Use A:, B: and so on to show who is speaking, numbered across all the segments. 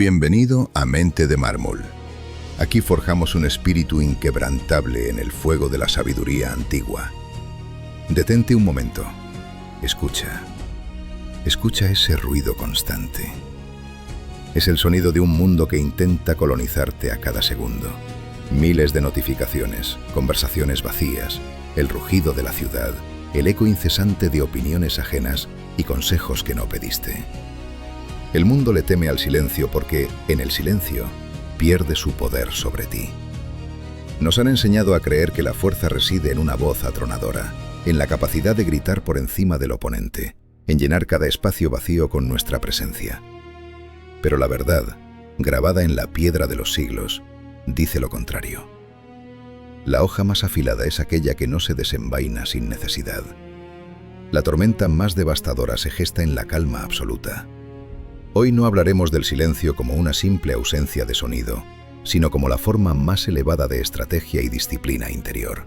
A: Bienvenido a Mente de Mármol. Aquí forjamos un espíritu inquebrantable en el fuego de la sabiduría antigua. Detente un momento. Escucha. Escucha ese ruido constante. Es el sonido de un mundo que intenta colonizarte a cada segundo. Miles de notificaciones, conversaciones vacías, el rugido de la ciudad, el eco incesante de opiniones ajenas y consejos que no pediste. El mundo le teme al silencio porque, en el silencio, pierde su poder sobre ti. Nos han enseñado a creer que la fuerza reside en una voz atronadora, en la capacidad de gritar por encima del oponente, en llenar cada espacio vacío con nuestra presencia. Pero la verdad, grabada en la piedra de los siglos, dice lo contrario. La hoja más afilada es aquella que no se desenvaina sin necesidad. La tormenta más devastadora se gesta en la calma absoluta. Hoy no hablaremos del silencio como una simple ausencia de sonido, sino como la forma más elevada de estrategia y disciplina interior.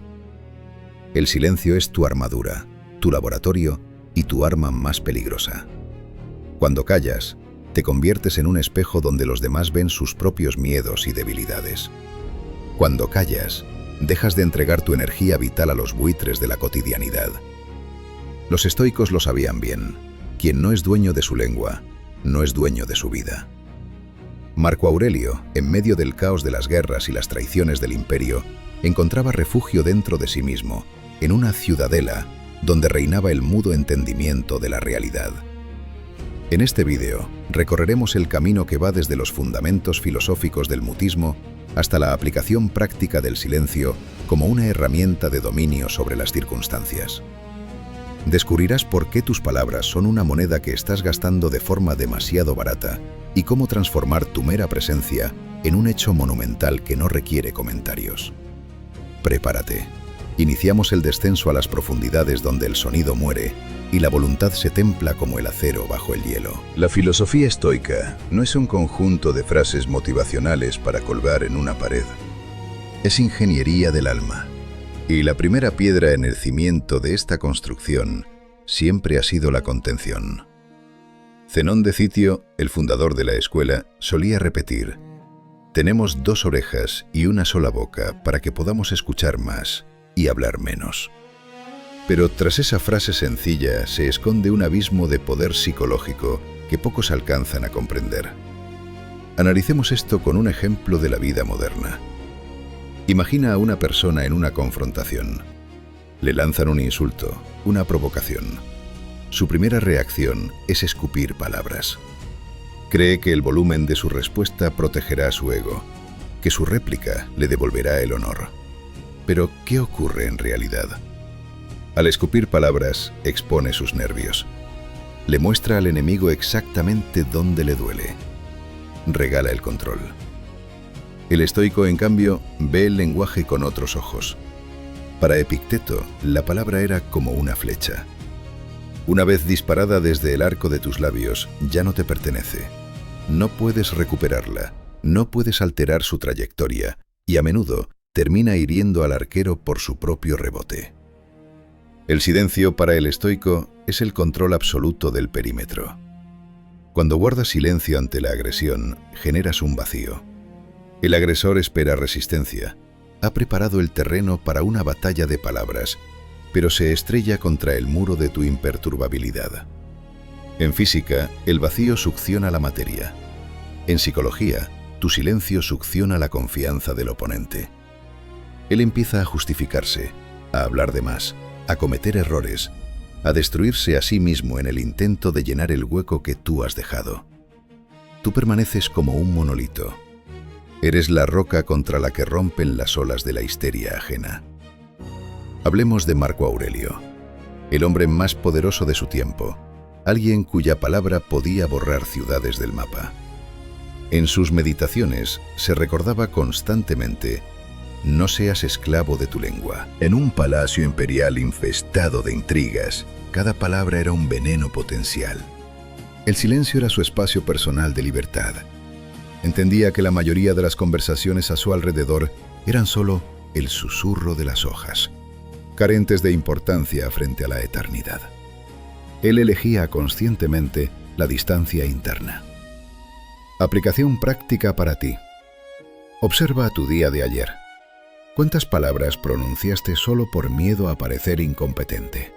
A: El silencio es tu armadura, tu laboratorio y tu arma más peligrosa. Cuando callas, te conviertes en un espejo donde los demás ven sus propios miedos y debilidades. Cuando callas, dejas de entregar tu energía vital a los buitres de la cotidianidad. Los estoicos lo sabían bien. Quien no es dueño de su lengua, no es dueño de su vida. Marco Aurelio, en medio del caos de las guerras y las traiciones del imperio, encontraba refugio dentro de sí mismo, en una ciudadela donde reinaba el mudo entendimiento de la realidad. En este vídeo, recorreremos el camino que va desde los fundamentos filosóficos del mutismo hasta la aplicación práctica del silencio como una herramienta de dominio sobre las circunstancias. Descubrirás por qué tus palabras son una moneda que estás gastando de forma demasiado barata y cómo transformar tu mera presencia en un hecho monumental que no requiere comentarios. Prepárate. Iniciamos el descenso a las profundidades donde el sonido muere y la voluntad se templa como el acero bajo el hielo. La filosofía estoica no es un conjunto de frases motivacionales para colgar en una pared. Es ingeniería del alma. Y la primera piedra en el cimiento de esta construcción siempre ha sido la contención. Zenón de Citio, el fundador de la escuela, solía repetir: tenemos dos orejas y una sola boca para que podamos escuchar más y hablar menos. Pero tras esa frase sencilla se esconde un abismo de poder psicológico que pocos alcanzan a comprender. Analicemos esto con un ejemplo de la vida moderna. Imagina a una persona en una confrontación. Le lanzan un insulto, una provocación. Su primera reacción es escupir palabras. Cree que el volumen de su respuesta protegerá su ego, que su réplica le devolverá el honor. Pero, ¿qué ocurre en realidad? Al escupir palabras, expone sus nervios. Le muestra al enemigo exactamente dónde le duele. Regala el control. El estoico, en cambio, ve el lenguaje con otros ojos. Para Epicteto, la palabra era como una flecha. Una vez disparada desde el arco de tus labios, ya no te pertenece. No puedes recuperarla, no puedes alterar su trayectoria, y a menudo termina hiriendo al arquero por su propio rebote. El silencio para el estoico es el control absoluto del perímetro. Cuando guardas silencio ante la agresión, generas un vacío. El agresor espera resistencia. Ha preparado el terreno para una batalla de palabras, pero se estrella contra el muro de tu imperturbabilidad. En física, el vacío succiona la materia. En psicología, tu silencio succiona la confianza del oponente. Él empieza a justificarse, a hablar de más, a cometer errores, a destruirse a sí mismo en el intento de llenar el hueco que tú has dejado. Tú permaneces como un monolito. Eres la roca contra la que rompen las olas de la histeria ajena. Hablemos de Marco Aurelio, el hombre más poderoso de su tiempo, alguien cuya palabra podía borrar ciudades del mapa. En sus meditaciones se recordaba constantemente: no seas esclavo de tu lengua. En un palacio imperial infestado de intrigas, cada palabra era un veneno potencial. El silencio era su espacio personal de libertad. Entendía que la mayoría de las conversaciones a su alrededor eran solo el susurro de las hojas, carentes de importancia frente a la eternidad. Él elegía conscientemente la distancia interna. Aplicación práctica para ti. Observa tu día de ayer. ¿Cuántas palabras pronunciaste solo por miedo a parecer incompetente?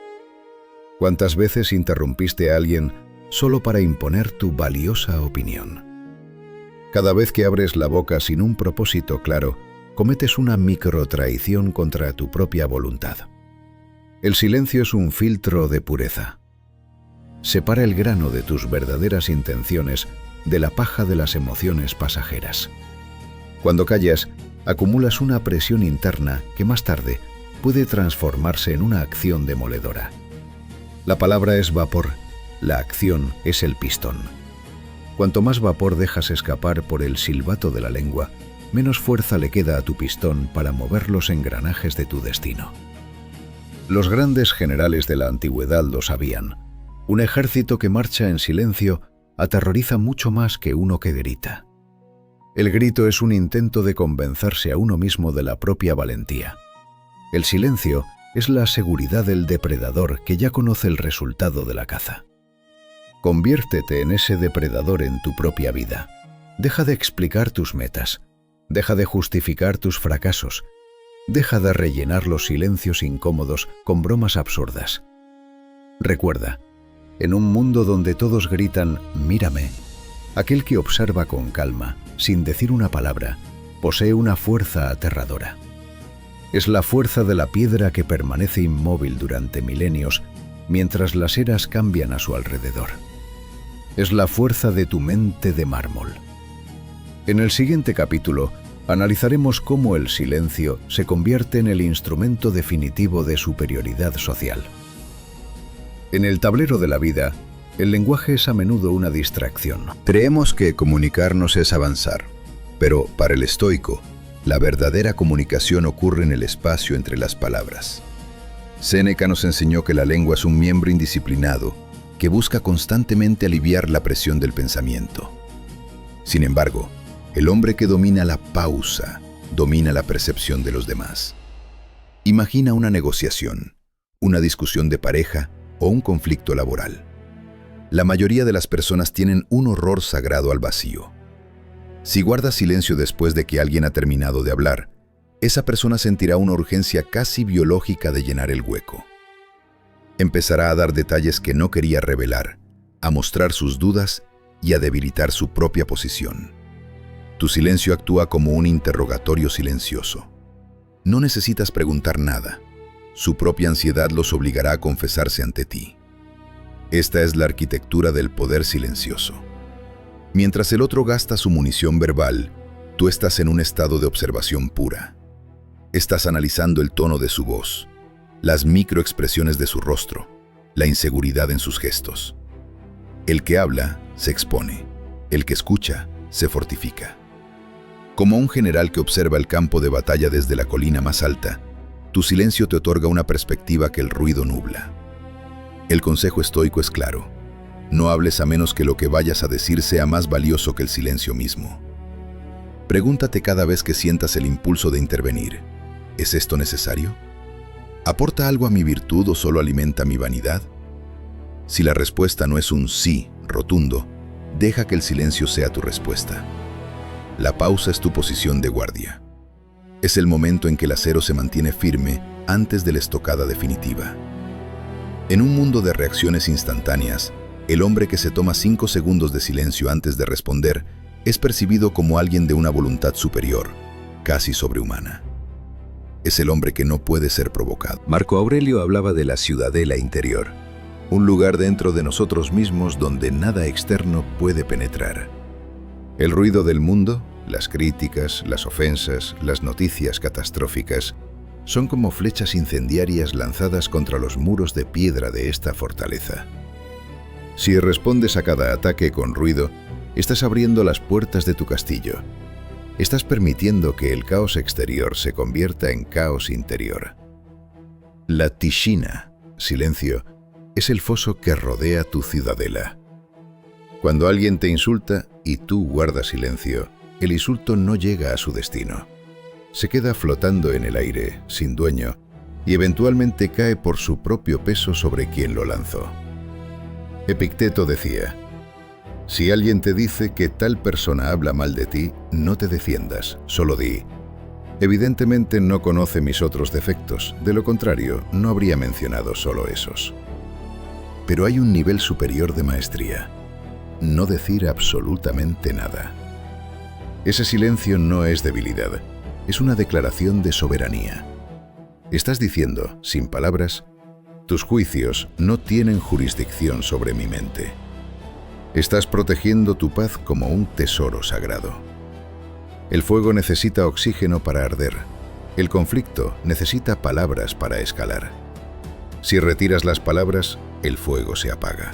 A: ¿Cuántas veces interrumpiste a alguien solo para imponer tu valiosa opinión? Cada vez que abres la boca sin un propósito claro, cometes una microtraición contra tu propia voluntad. El silencio es un filtro de pureza. Separa el grano de tus verdaderas intenciones de la paja de las emociones pasajeras. Cuando callas, acumulas una presión interna que más tarde puede transformarse en una acción demoledora. La palabra es vapor, la acción es el pistón. Cuanto más vapor dejas escapar por el silbato de la lengua, menos fuerza le queda a tu pistón para mover los engranajes de tu destino. Los grandes generales de la antigüedad lo sabían. Un ejército que marcha en silencio aterroriza mucho más que uno que grita. El grito es un intento de convencerse a uno mismo de la propia valentía. El silencio es la seguridad del depredador que ya conoce el resultado de la caza. Conviértete en ese depredador en tu propia vida. Deja de explicar tus metas. Deja de justificar tus fracasos. Deja de rellenar los silencios incómodos con bromas absurdas. Recuerda, en un mundo donde todos gritan «mírame», aquel que observa con calma, sin decir una palabra, posee una fuerza aterradora. Es la fuerza de la piedra que permanece inmóvil durante milenios mientras las eras cambian a su alrededor. Es la fuerza de tu mente de mármol. En el siguiente capítulo, analizaremos cómo el silencio se convierte en el instrumento definitivo de superioridad social. En el tablero de la vida, el lenguaje es a menudo una distracción.
B: Creemos que comunicarnos es avanzar, pero para el estoico, la verdadera comunicación ocurre en el espacio entre las palabras. Séneca nos enseñó que la lengua es un miembro indisciplinado que busca constantemente aliviar la presión del pensamiento. Sin embargo, el hombre que domina la pausa, domina la percepción de los demás. Imagina una negociación, una discusión de pareja o un conflicto laboral. La mayoría de las personas tienen un horror sagrado al vacío. Si guardas silencio después de que alguien ha terminado de hablar, esa persona sentirá una urgencia casi biológica de llenar el hueco. Empezará a dar detalles que no quería revelar, a mostrar sus dudas y a debilitar su propia posición. Tu silencio actúa como un interrogatorio silencioso. No necesitas preguntar nada. Su propia ansiedad los obligará a confesarse ante ti. Esta es la arquitectura del poder silencioso. Mientras el otro gasta su munición verbal, tú estás en un estado de observación pura. Estás analizando el tono de su voz, las microexpresiones de su rostro, la inseguridad en sus gestos. El que habla se expone, el que escucha se fortifica. Como un general que observa el campo de batalla desde la colina más alta, tu silencio te otorga una perspectiva que el ruido nubla. El consejo estoico es claro: no hables a menos que lo que vayas a decir sea más valioso que el silencio mismo. Pregúntate cada vez que sientas el impulso de intervenir: ¿es esto necesario? ¿Aporta algo a mi virtud o solo alimenta mi vanidad? Si la respuesta no es un sí rotundo, deja que el silencio sea tu respuesta. La pausa es tu posición de guardia. Es el momento en que el acero se mantiene firme antes de la estocada definitiva. En un mundo de reacciones instantáneas, el hombre que se toma 5 segundos de silencio antes de responder es percibido como alguien de una voluntad superior, casi sobrehumana. Es el hombre que no puede ser provocado.
A: Marco Aurelio hablaba de la ciudadela interior, un lugar dentro de nosotros mismos donde nada externo puede penetrar. El ruido del mundo, las críticas, las ofensas, las noticias catastróficas, son como flechas incendiarias lanzadas contra los muros de piedra de esta fortaleza. Si respondes a cada ataque con ruido, estás abriendo las puertas de tu castillo. Estás permitiendo que el caos exterior se convierta en caos interior. La Tishina, silencio, es el foso que rodea tu ciudadela. Cuando alguien te insulta y tú guardas silencio, el insulto no llega a su destino. Se queda flotando en el aire, sin dueño, y eventualmente cae por su propio peso sobre quien lo lanzó. Epicteto decía: Si alguien te dice que tal persona habla mal de ti, no te defiendas, solo di: evidentemente no conoce mis otros defectos, de lo contrario, no habría mencionado solo esos. Pero hay un nivel superior de maestría: no decir absolutamente nada. Ese silencio no es debilidad, es una declaración de soberanía. Estás diciendo, sin palabras: tus juicios no tienen jurisdicción sobre mi mente. Estás protegiendo tu paz como un tesoro sagrado. El fuego necesita oxígeno para arder. El conflicto necesita palabras para escalar. Si retiras las palabras, el fuego se apaga.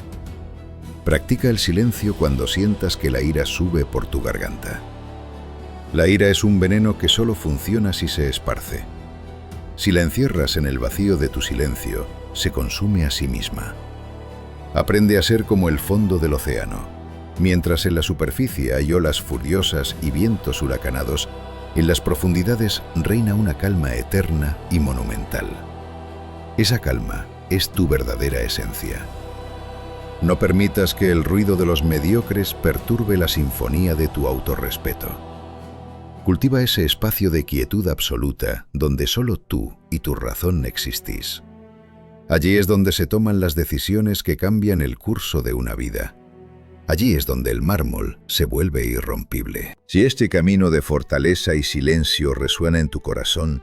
A: Practica el silencio cuando sientas que la ira sube por tu garganta. La ira es un veneno que solo funciona si se esparce. Si la encierras en el vacío de tu silencio, se consume a sí misma. Aprende a ser como el fondo del océano. Mientras en la superficie hay olas furiosas y vientos huracanados, en las profundidades reina una calma eterna y monumental. Esa calma es tu verdadera esencia. No permitas que el ruido de los mediocres perturbe la sinfonía de tu autorrespeto. Cultiva ese espacio de quietud absoluta donde solo tú y tu razón existís. Allí es donde se toman las decisiones que cambian el curso de una vida. Allí es donde el mármol se vuelve irrompible. Si este camino de fortaleza y silencio resuena en tu corazón,